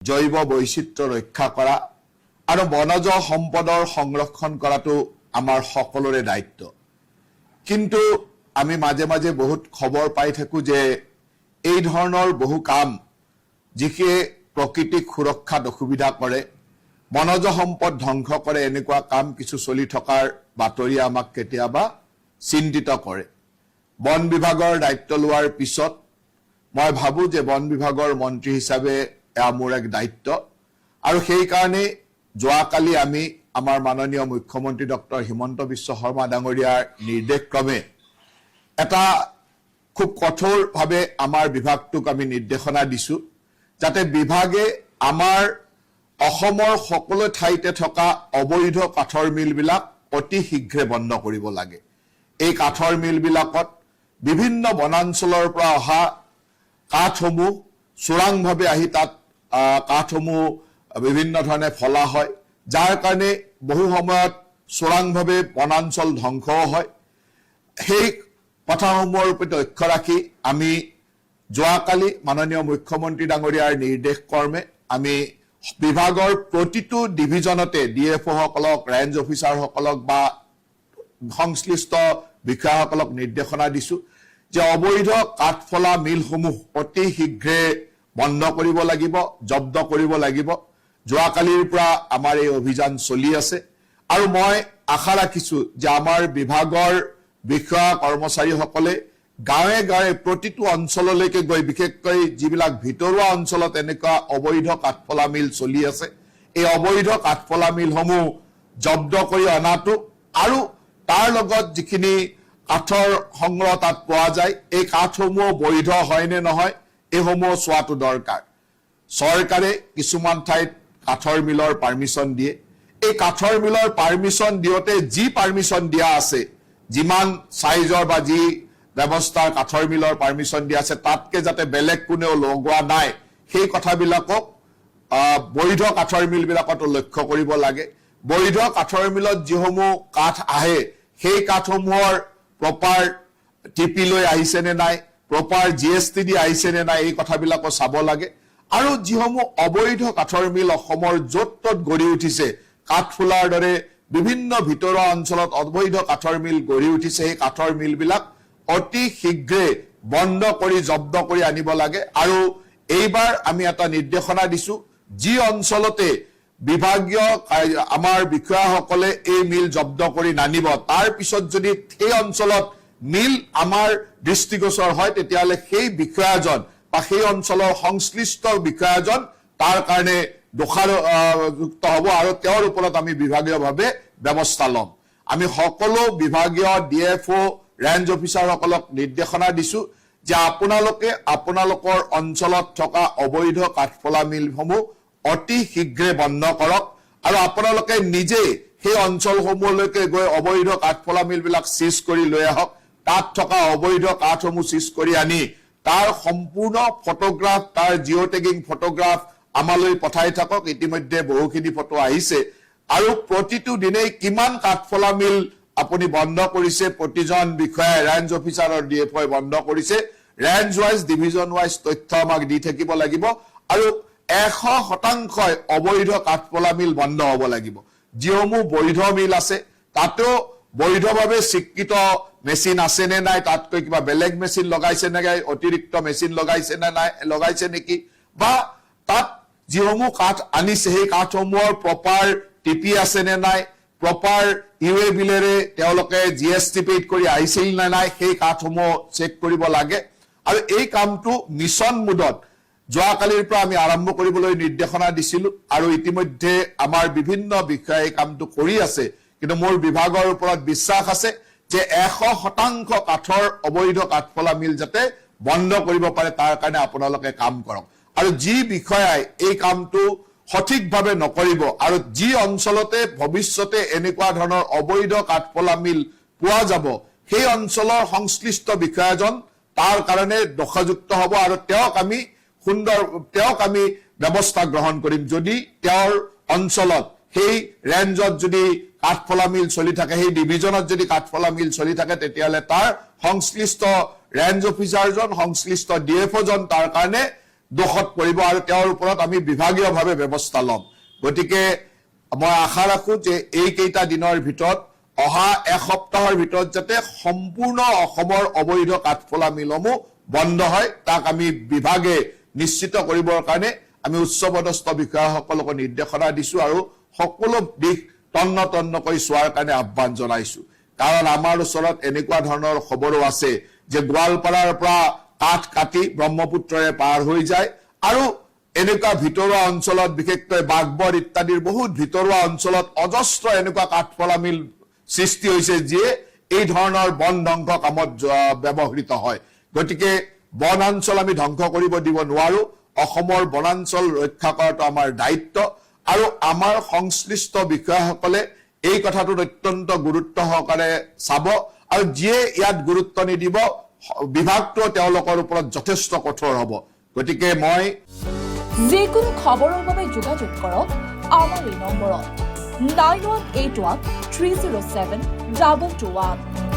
জৈৱ বৈচিত্ৰ্য ৰক্ষা কৰা আৰু বনজ সম্পদৰ সংৰক্ষণ কৰাটো আমাৰ সকলোৰে দায়িত্ব। কিন্তু আমি মাজে মাজে বহুত খবৰ পাই থাকো যে এই ধৰণৰ বহু কাম যিয়ে প্ৰকৃতিক সুৰক্ষাত অসুবিধা কৰে, বনজ সম্পদ ধ্বংস কৰে, এনেকুৱা কাম কিছু চলি থকাৰ বাতৰি আমাক কেতিয়াবা চিন্তিত কৰে। বন বিভাগৰ দায়িত্ব লোৱাৰ পিছত মই ভাবো যে বন বিভাগৰ মন্ত্ৰী হিচাপে এয়া মোৰ এক দায়িত্ব আৰু সেই কাৰণে যোৱাকালি আমি আমাৰ মাননীয় মুখ্যমন্ত্ৰী ডক্টৰ হিমন্ত বিশ্ব শৰ্মা ডাঙৰীয়াৰ নিৰ্দেশক্ৰমে এটা খুব কঠোৰভাৱে আমাৰ বিভাগটোক আমি নিৰ্দেশনা দিছো যাতে বিভাগে আমাৰ অসমৰ সকলো ঠাইতে থকা অবৈধ কাঠৰ মিলবিলাক অতি শীঘ্ৰে বন্ধ কৰিব লাগে। এই কাঠৰ মিলবিলাকত বিভিন্ন বনাঞ্চলৰ পৰা অহা কাঠসমূহ চোৰাংভাৱে আহি তাত কাঠসমূহ বিভিন্ন ধৰণে ফলা হয়, যাৰ কাৰণে বহু সময়ত চোৰাংভাৱে বনাঞ্চল ধ্বংস হয়। সেই কথাসমূহৰ ওপৰত লক্ষ্য ৰাখি আমি যোৱাকালি মাননীয় মুখ্যমন্ত্ৰী ডাঙৰীয়াৰ নিৰ্দেশ কৰ্মে আমি বিভাগৰ প্ৰতিটো ডিভিজনতে ডিএফঅ সকলক, ৰেঞ্জ অফিচাৰসকলক বা সংশ্লিষ্ট বিষয়াসকলক নিৰ্দেশনা দিছো যে অবৈধ কাঠফলা মিলসমূহ অতি শীঘ্ৰে বন্ধ কৰিব লাগিব, জব্দ কৰিব লাগিব। যোৱাকালিৰ পৰা আমাৰ এই অভিযান চলি আছে আৰু মই আশা ৰাখিছো যে আমাৰ বিভাগৰ বিষয়া কৰ্মচাৰীসকলে গাঁৱে গাঁৱে প্ৰতিটো অঞ্চললৈকে গৈ, বিশেষকৈ যিবিলাক ভিতৰুৱা অঞ্চলত এনেকুৱা অবৈধ কাঠফলা মিল চলি আছে, এই অবৈধ কাঠফলা মিলসমূহ জব্দ কৰি অনাটো আৰু তাৰ লগত যিখিনি কাঠৰ সংগ্ৰহ তাত পোৱা যায়, এই কাঠসমূহ বৈধ হয় নে নহয় এইসমূহ চোৱাটো দৰকাৰ। চৰকাৰে কিছুমান ঠাইত কাঠৰ মিলৰ পাৰ্মিশন দিয়ে। এই কাঠৰ মিলৰ পাৰ্মিশন দিওঁতে যি পাৰ্মিশন দিয়া আছে, যিমান সাইজৰ বা যি ব্যৱস্থাৰ কাঠৰ মিলৰ পাৰ্মিশন দিয়া আছে, তাতকে যাতে বেলেগ কোনেও লগোৱা নাই সেই কথাবিলাকক বৈধ কাঠৰ মিলবিলাকত লক্ষ্য কৰিব লাগে। বৈধ কাঠৰ মিলত যিসমূহ কাঠ আহে সেই কাঠসমূহৰ প্ৰপাৰ টিপি লৈ আহিছে নে নাই, প্ৰপাৰ জিএছটি দি আহিছে নে নাই, এই কথাবিলাকো চাব লাগে। আৰু যিসমূহ অবৈধ কাঠৰ মিল অসমৰ য'ত ত'ত গঢ়ি উঠিছে, কাঠফুলাৰ দৰে বিভিন্ন ভিতৰুৱা অঞ্চলত অবৈধ কাঠৰ মিল গঢ়ি উঠিছে, সেই কাঠৰ মিলবিলাক অতি শীঘ্ৰে বন্ধ কৰি জব্দ কৰি আনিব লাগে। আৰু এইবাৰ আমি এটা নিৰ্দেশনা দিছো, যি অঞ্চলতে বিভাগীয় আমাৰ বিষয়াসকলে এই মিল জব্দ কৰি নানিব, তাৰ পিছত যদি সেই অঞ্চলত মিল আমাৰ দৃষ্টিগোচৰ হয়, তেতিয়াহ'লে সেই বিষয়াজন বা সেই অঞ্চলৰ সংশ্লিষ্ট বিষয়াজন তাৰ কাৰণে দোষাযুক্ত হ'ব আৰু তেওঁৰ ওপৰত আমি বিভাগীয়ভাৱে ব্যৱস্থা ল'ম। আমি সকলো বিভাগীয় ডিএফঅ, ৰেঞ্জ অফিচাৰসকলক নিৰ্দেশনা দিছো যে আপোনালোকে আপোনালোকৰ অঞ্চলত থকা অবৈধ কাঠফলা মিলসমূহ অতি শীঘ্ৰে বন্ধ কৰক আৰু আপোনালোকে নিজে সেই অঞ্চলসমূহলৈকে গৈ অবৈধ কাঠফলা মিলবিলাক চিজ কৰি লৈ আহক। তাত থকা অবৈধ কাঠসমূহ চিজ কৰি আনি তাৰ সম্পূৰ্ণ ফটোগ্ৰাফ, তাৰ জিঅ' টেগিং ফটোগ্ৰাফ আমালৈ পঠাই থাকক। ইতিমধ্যে বহুখিনি ফটো আহিছে আৰু প্ৰতিটো দিনেই কিমান কাঠফলা মিল আপুনি বন্ধ কৰিছে, প্ৰতিজন বিষয়াই, ৰেঞ্জ অফিচাৰ আৰু ডিএফঅই বন্ধ কৰিছে, ৰেঞ্জ ৱাইজ, ডিভিজন ৱাইজ তথ্য আমাক দি থাকিব লাগিব আৰু 100% অবৈধ কাঠফলা মিল বন্ধ হ'ব লাগিব। যিসমূহ বৈধ মিল আছে তাতেও বৈধভাৱে স্বীকৃত মেচিন আছে নে নাই, তাতকৈ কিবা বেলেগ মেচিন লগাইছে নে নাই, অতিৰিক্ত মেচিন লগাইছে নে নাই, লগাইছে নেকি, বা তাত যিসমূহ কাঠ আনিছে সেই কাঠসমূহৰ প্ৰপাৰ টিপি আছে নে নাই, প্ৰপাৰ ইউএ বিলেৰে তেওঁলোকে জিএছটি পেইড কৰি আহিছিল নে নাই, সেই কাঠসমূহ চেক কৰিব লাগে। আৰু এই কামটো মিছন মোডত যোৱাকালিৰ পৰা আমি আৰম্ভ কৰিবলৈ নিৰ্দেশনা দিছিলো আৰু ইতিমধ্যে আমাৰ বিভিন্ন বিষয়াই এই কামটো কৰি আছে। কিন্তু মোৰ বিভাগৰ ওপৰত বিশ্বাস আছে যে 100% কাঠৰ অবৈধ কাঠফলা মিল যাতে বন্ধ কৰিব পাৰে, তাৰ কাৰণে আপোনালোকে কাম কৰক। আৰু যি বিষয়াই এই কামটো সঠিকভাৱে নকৰিব আৰু যি অঞ্চলতে ভৱিষ্যতে এনেকুৱা ধৰণৰ অবৈধ কাঠফলা মিল পোৱা যাব, সেই অঞ্চলৰ সংশ্লিষ্ট বিষয়াজন তাৰ কাৰণে দোষাযুক্ত হ'ব আৰু তেওঁক আমি ব্যৱস্থা গ্ৰহণ কৰিম। যদি তেওঁৰ অঞ্চলত সেই ৰেঞ্জত যদি কাঠফলা মিল চলি থাকে, সেই ডিভিজনত যদি কাঠফলা মিল চলি থাকে, তেতিয়াহ'লে তাৰ সংশ্লিষ্ট ৰেঞ্জ অফিচাৰজন, সংশ্লিষ্ট ডিএফঅজন তাৰ কাৰণে দোষত পৰিব আৰু তেওঁৰ ওপৰত আমি বিভাগীয়ভাৱে ব্যৱস্থা ল'ম। গতিকে মই আশা ৰাখো যে এইকেইটা দিনৰ ভিতৰত অহা এসপ্তাহৰ ভিতৰত যাতে সম্পূৰ্ণ অসমৰ অবৈধ কাঠফুলা মিলসমূহ বন্ধ হয়, তাক আমি বিভাগে নিশ্চিত কৰিবৰ কাৰণে আমি উচ্চপদস্থ বিষয়াসকলক নিৰ্দেশনা দিছো আৰু সকলো দিশ তন্ন তন্নকৈ চোৱাৰ কাৰণে আহ্বান জনাইছো। কাৰণ আমাৰ ওচৰত এনেকুৱা ধৰণৰ খবৰো আছে যে গোৱালপাৰাৰ পৰা কাঠ কাটি ব্ৰহ্মপুত্ৰৰে পাৰ হৈ যায় আৰু এনেকুৱা ভিতৰুৱা অঞ্চলত বিশেষকৈ বাগবৰ ইত্যাদিৰ বহুত ভিতৰুৱা অঞ্চলত অজস্ৰ এনেকুৱা কাঠফলা মিল সৃষ্টি হৈছে যিয়ে এই ধৰণৰ বন ধ্বংস কামত ব্যৱহৃত হয়। গতিকে বনাঞ্চল আমি ধ্বংস কৰিব দিব নোৱাৰো। অসমৰ বনাঞ্চল ৰক্ষা কৰাটো আমাৰ দায়িত্ব আৰু আমাৰ সংশ্লিষ্ট বিষয়াসকলে এই কথাটোত অত্যন্ত গুৰুত্ব সহকাৰে চাব আৰু যিয়ে ইয়াত গুৰুত্ব নিদিব বিভাগটো তেওঁলোকৰ ওপৰত যথেষ্ট কঠোৰ হ'ব। গতিকে মই যিকোনো খবৰৰ বাবে যোগাযোগ কৰক আমাৰ এই নম্বৰত 9181 307 221।